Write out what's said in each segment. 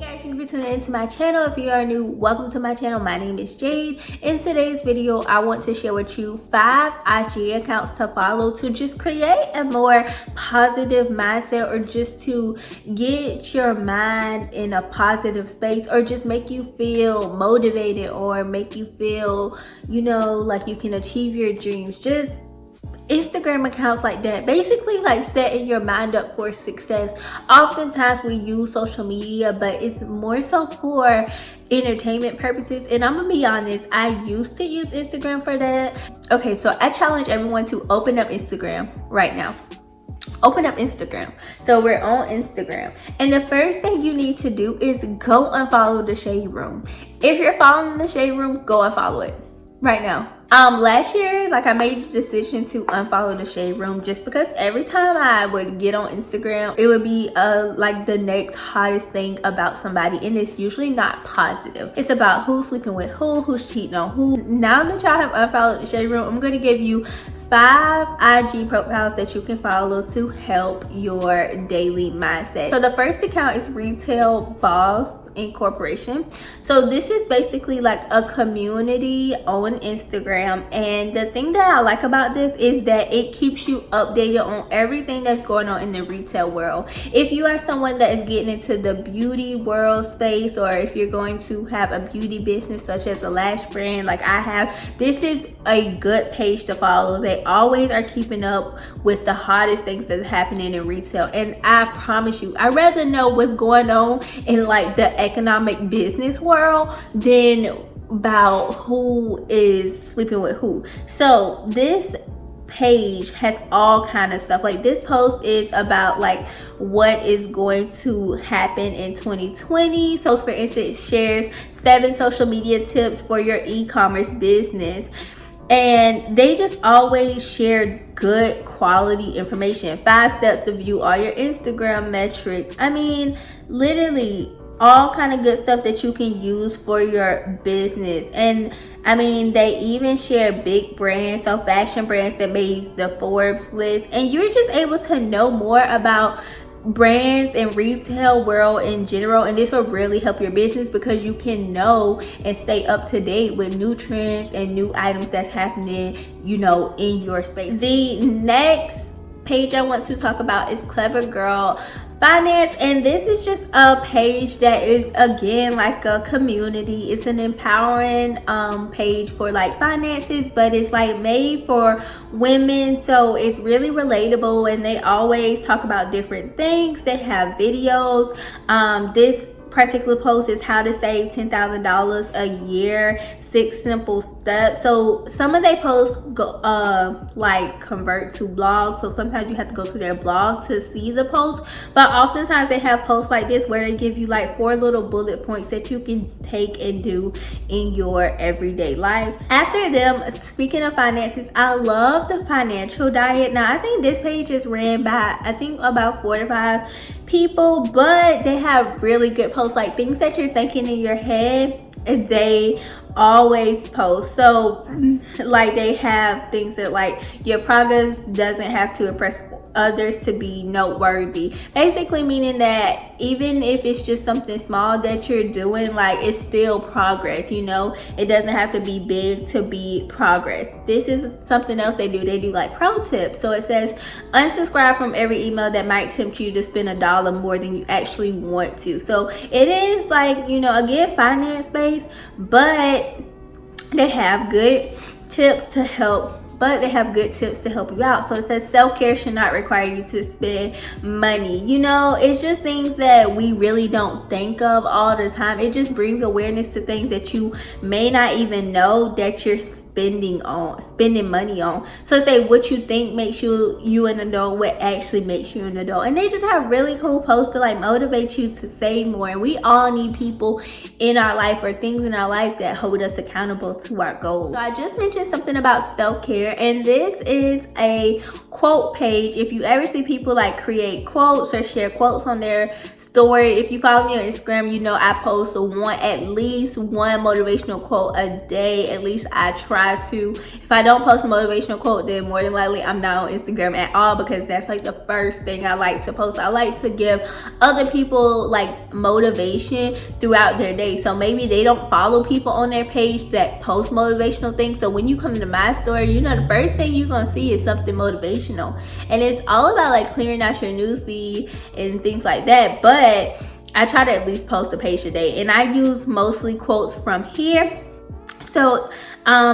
guys, thank you for tuning into my channel. If you are new, welcome to my channel. My name is Jade. In today's video, I want to share with you 5 IG accounts to follow to just create a more positive mindset, or just to get your mind in a positive space, or just make you feel motivated, or make you feel, like you can achieve your dreams. Just Instagram accounts like that, basically like setting your mind up for success. Oftentimes we use social media, but it's more so for entertainment purposes, and I'm gonna be honest, I used to use Instagram for that. Okay, so I challenge everyone to open up Instagram right now. Open up Instagram. So we're on Instagram, and the first thing you need to do is go unfollow the Shade Room. If you're following the Shade Room, go unfollow it right now. Last year, I made the decision to unfollow the Shade Room, just because every time I would get on Instagram, it would be like the next hottest thing about somebody, and it's usually not positive. It's about who's sleeping with who, who's cheating on who. Now that y'all have unfollowed the Shade Room, I'm gonna give you 5 IG profiles that you can follow to help your daily mindset. So the first account is Retail Boss Incorporation. So this is basically like a community on Instagram, and the thing that I like about this is that it keeps you updated on everything that's going on in the retail world. If you are someone that is getting into the beauty world space, or if you're going to have a beauty business such as a lash brand like I have, this is a good page to follow. They always are keeping up with the hottest things that's happening in retail, and I promise you, I'd rather know what's going on in like the economic business world than about who is sleeping with who. So this page has all kind of stuff. Like, this post is about like what is going to happen in 2020. So for instance, shares 7 social media tips for your e-commerce business, and they just always share good quality information. 5 steps to view all your Instagram metrics. I mean, literally all kind of good stuff that you can use for your business. And I mean, they even share big brands, so fashion brands that made the Forbes list, and you're just able to know more about brands and retail world in general, and this will really help your business because you can know and stay up to date with new trends and new items that's happening, in your space. The next page I want to talk about is Clever Girl Finance, and this is just a page that is, again, like a community. It's an empowering page for like finances, but it's like made for women, so it's really relatable, and they always talk about different things. They have videos. This particular post is how to save $10,000 a year, 6 simple steps. So some of their posts go like convert to blogs, so sometimes you have to go to their blog to see the post, but oftentimes they have posts like this where they give you like 4 little bullet points that you can take and do in your everyday life. After them, speaking of finances, I love the Financial Diet. Now I think this page is ran by, I think, about 4 to 5 people, but they have really good posts, like things that you're thinking in your head, and they always post. So like they have things that like your progress doesn't have to impress others to be noteworthy, basically meaning that even if it's just something small that you're doing, like it's still progress. It doesn't have to be big to be progress. This is something else they do like pro tips. So it says unsubscribe from every email that might tempt you to spend $1 more than you actually want to. So it is like, again, finance based, but they have good tips to help you out. So it says self-care should not require you to spend money. It's just things that we really don't think of all the time. It just brings awareness to things that you may not even know that you're spending money on. So say what you think makes you an adult, what actually makes you an adult. And they just have really cool posts to like motivate you to save more. And we all need people in our life or things in our life that hold us accountable to our goals. So I just mentioned something about self-care, here, and this is a quote page. If you ever see people like create quotes or share quotes on their story, if you follow me on Instagram, you know I post at least one motivational quote a day. At least I try to. If I don't post a motivational quote, then more than likely I'm not on Instagram at all, because that's like the first thing I like to post. I like to give other people like motivation throughout their day. So maybe they don't follow people on their page that post motivational things, so when you come to my story, you know the first thing you're gonna see is something motivational. And it's all about like clearing out your newsfeed and things like that. But I try to at least post a page a day, and I use mostly quotes from here. So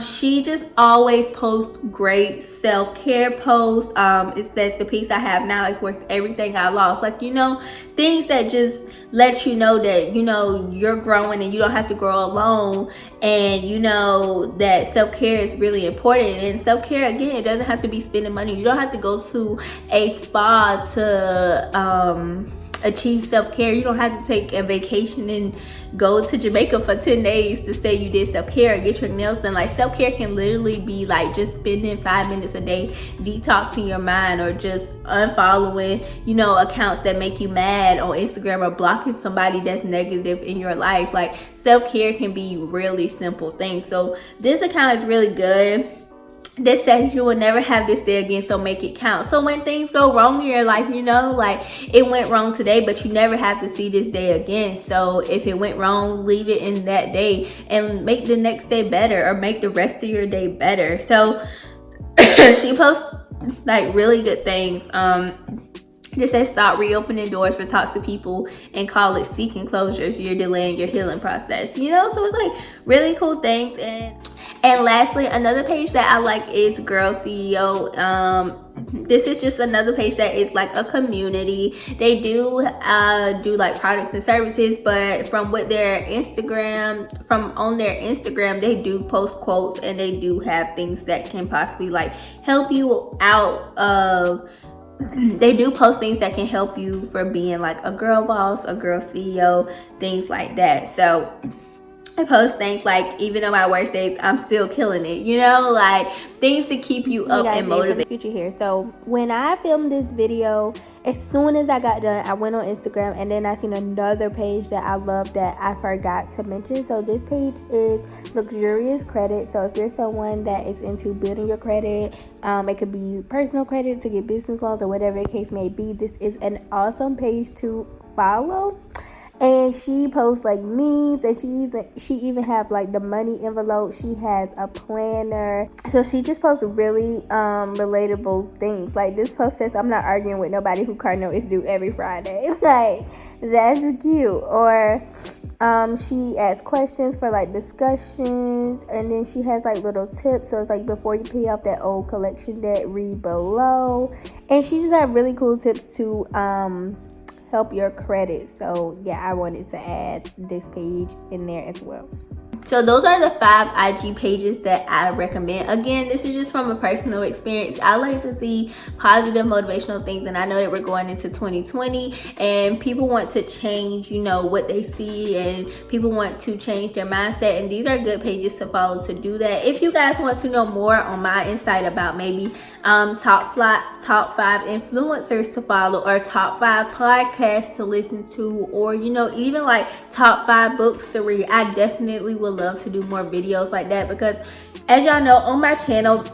she just always posts great self-care posts. It says the peace I have now is worth everything I lost. Like, you know, things that just let you know that, you know, you're growing and you don't have to grow alone, and you know that self-care is really important. And self-care, again, it doesn't have to be spending money. You don't have to go to a spa to achieve self-care. You don't have to take a vacation and go to Jamaica for 10 days to say you did self-care or get your nails done. Like, self-care can literally be like just spending 5 minutes a day detoxing your mind, or just unfollowing, you know, accounts that make you mad on Instagram, or blocking somebody that's negative in your life. Like, self-care can be really simple things. So this account is really good. This says you will never have this day again, so make it count. So when things go wrong in your life, you know, like it went wrong today, but you never have to see this day again. So if it went wrong, leave it in that day and make the next day better, or make the rest of your day better. So she posts like really good things. This says stop reopening doors for toxic people and call it seeking closures. You're delaying your healing process, you know? So it's like really cool things. And lastly, another page that I like is Girl CEO. This is just another page that is like a community. They do do like products and services, but from on their Instagram, they do post quotes, and they do have things that can possibly like help you out of. They do post things that can help you for being like a girl boss, a girl CEO, things like that. So I post things like, even on my worst days, I'm still killing it, you know, like things to keep you up and motivated. Future here. So when I filmed this video, as soon as I got done, I went on Instagram, and then I seen another page that I love that I forgot to mention. So this page is Luxurious Credit. So if you're someone that is into building your credit, it could be personal credit to get business loans or whatever the case may be, this is an awesome page to follow. And she posts like memes, and she even have like the money envelope. She has a planner. So she just posts really relatable things. Like this post says, I'm not arguing with nobody who car note is due every Friday. Like, that's cute. Or she asks questions for like discussions, and then she has like little tips. So it's like, before you pay off that old collection debt, read below. And she just have really cool tips to help your credit. So yeah, I wanted to add this page in there as well. So those are the 5 IG pages that I recommend. Again, this is just from a personal experience. I like to see positive motivational things, and I know that we're going into 2020 and people want to change, you know, what they see, and people want to change their mindset, and these are good pages to follow to do that. If you guys want to know more on my insight about maybe top 5 influencers to follow, or top 5 podcasts to listen to, or you know, even like top 5 books to read, I definitely would love to do more videos like that, because as y'all know, on my channel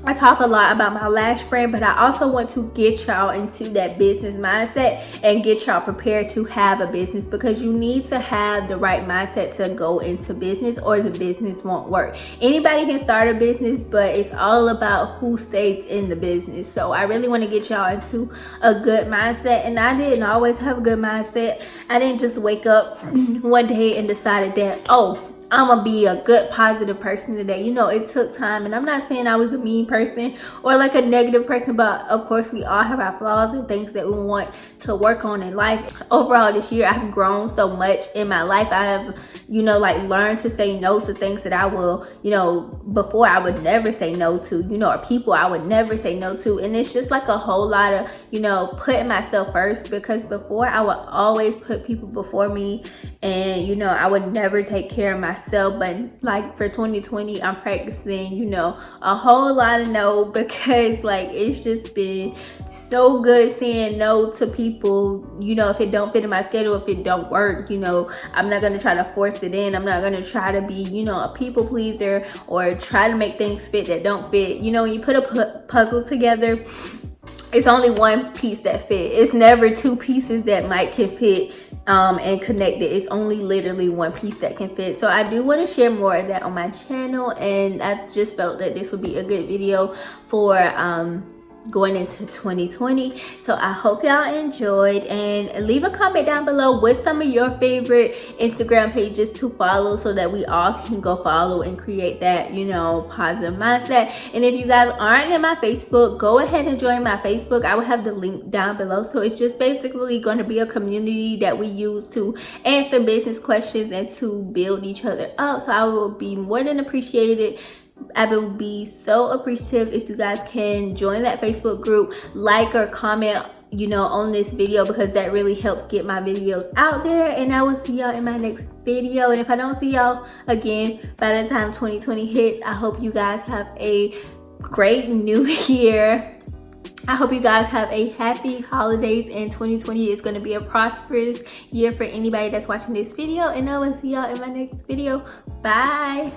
I talk a lot about my lash brand, but I also want to get y'all into that business mindset and get y'all prepared to have a business, because you need to have the right mindset to go into business, or the business won't work. Anybody can start a business, but it's all about who stays in the business. So I really want to get y'all into a good mindset, and I didn't always have a good mindset. I didn't just wake up one day and decided that, oh, I'm gonna be a good positive person today. You know, it took time, and I'm not saying I was a mean person or like a negative person, but of course we all have our flaws and things that we want to work on in life. Overall this year, I've grown so much in my life. I have, you know, like learned to say no to things that I will, you know, before I would never say no to, you know, or people I would never say no to. And it's just like a whole lot of, you know, putting myself first, because before I would always put people before me, and you know, I would never take care of myself. myself, but like for 2020 I'm practicing, you know, a whole lot of no, because like it's just been so good saying no to people, you know, if it don't fit in my schedule, if it don't work, you know, I'm not gonna try to force it in. I'm not gonna try to be, you know, a people pleaser or try to make things fit that don't fit. You know, when you put a puzzle together, it's only one piece that fit. It's never two pieces that can fit and connect it. It's only literally one piece that can fit. So I do want to share more of that on my channel, and I just felt that this would be a good video for going into 2020. So I hope y'all enjoyed, and leave a comment down below with some of your favorite Instagram pages to follow, so that we all can go follow and create that, you know, positive mindset. And if you guys aren't in my Facebook, go ahead and join my Facebook. I will have the link down below. So it's just basically going to be a community that we use to answer business questions and to build each other up. So I will be more than appreciated. I will be so appreciative if you guys can join that Facebook group, like or comment, you know, on this video, because that really helps get my videos out there. And I will see y'all in my next video. And if I don't see y'all again by the time 2020 hits, I hope you guys have a great new year. I hope you guys have a happy holidays, and 2020 is going to be a prosperous year for anybody that's watching this video. And I will see y'all in my next video. Bye.